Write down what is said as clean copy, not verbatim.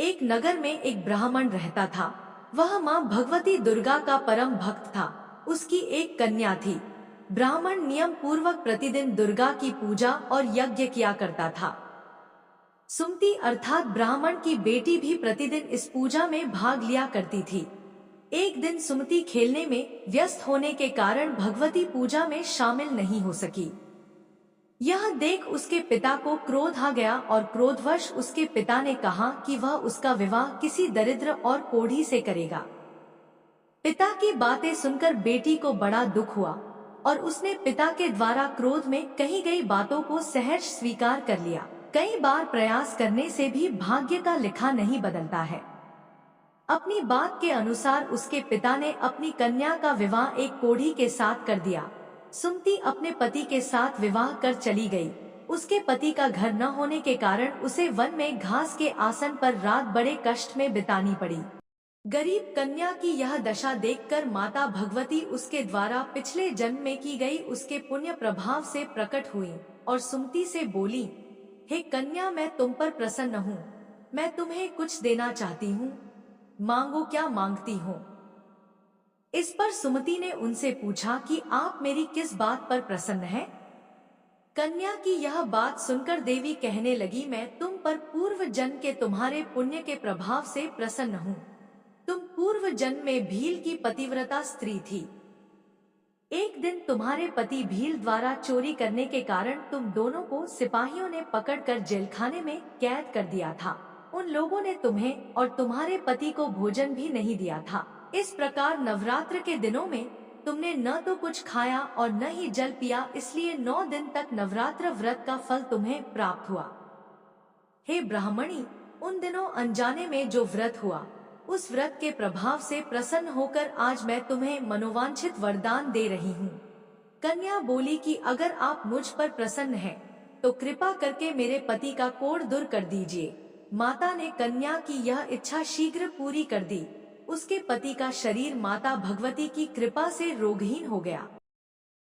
एक नगर में एक ब्राह्मण रहता था। वह माँ भगवती दुर्गा का परम भक्त था। उसकी एक कन्या थी। ब्राह्मण नियम पूर्वक प्रतिदिन दुर्गा की पूजा और यज्ञ किया करता था। सुमति अर्थात ब्राह्मण की बेटी भी प्रतिदिन इस पूजा में भाग लिया करती थी। एक दिन सुमति खेलने में व्यस्त होने के कारण भगवती पूजा में शामिल नहीं हो सकी। यह देख उसके पिता को क्रोध आ गया और क्रोधवश उसके पिता ने कहा कि वह उसका विवाह किसी दरिद्र और कोढ़ी से करेगा। पिता की बातें सुनकर बेटी को बड़ा दुख हुआ और उसने पिता के द्वारा क्रोध में कही गई बातों को सहर्ष स्वीकार कर लिया। कई बार प्रयास करने से भी भाग्य का लिखा नहीं बदलता है। अपनी बात के अनुसार उसके पिता ने अपनी कन्या का विवाह एक कोढ़ी के साथ कर दिया। सुमति अपने पति के साथ विवाह कर चली गई। उसके पति का घर न होने के कारण उसे वन में घास के आसन पर रात बड़े कष्ट में बितानी पड़ी। गरीब कन्या की यह दशा देखकर माता भगवती उसके द्वारा पिछले जन्म में की गई उसके पुण्य प्रभाव से प्रकट हुई और सुमति से बोली, हे कन्या, मैं तुम पर प्रसन्न हूँ। मैं तुम्हें कुछ देना चाहती हूँ, मांगो क्या मांगती हो। इस पर सुमति ने उनसे पूछा कि आप मेरी किस बात पर प्रसन्न हैं? कन्या की यह बात सुनकर देवी कहने लगी, मैं तुम पर पूर्व जन्म के तुम्हारे पुण्य के प्रभाव से प्रसन्न हूँ। तुम पूर्व जन्म में भील की पतिव्रता स्त्री थी। एक दिन तुम्हारे पति भील द्वारा चोरी करने के कारण तुम दोनों को सिपाहियों ने पकड़कर जेलखाने में कैद कर दिया था। उन लोगों ने तुम्हें और तुम्हारे पति को भोजन भी नहीं दिया था। इस प्रकार नवरात्र के दिनों में तुमने न तो कुछ खाया और न ही जल पिया, इसलिए 9 दिन तक नवरात्र व्रत का फल तुम्हें प्राप्त हुआ। हे ब्राह्मणी, उन दिनों अनजाने में जो व्रत हुआ, उस व्रत के प्रभाव से प्रसन्न होकर आज मैं तुम्हें मनोवांछित वरदान दे रही हूँ। कन्या बोली कि अगर आप मुझ पर प्रसन्न हैं, तो कृपा करके मेरे पति का कोढ़ दूर कर दीजिए। माता ने कन्या की यह इच्छा शीघ्र पूरी कर दी। उसके पति का शरीर माता भगवती की कृपा से रोगहीन हो गया।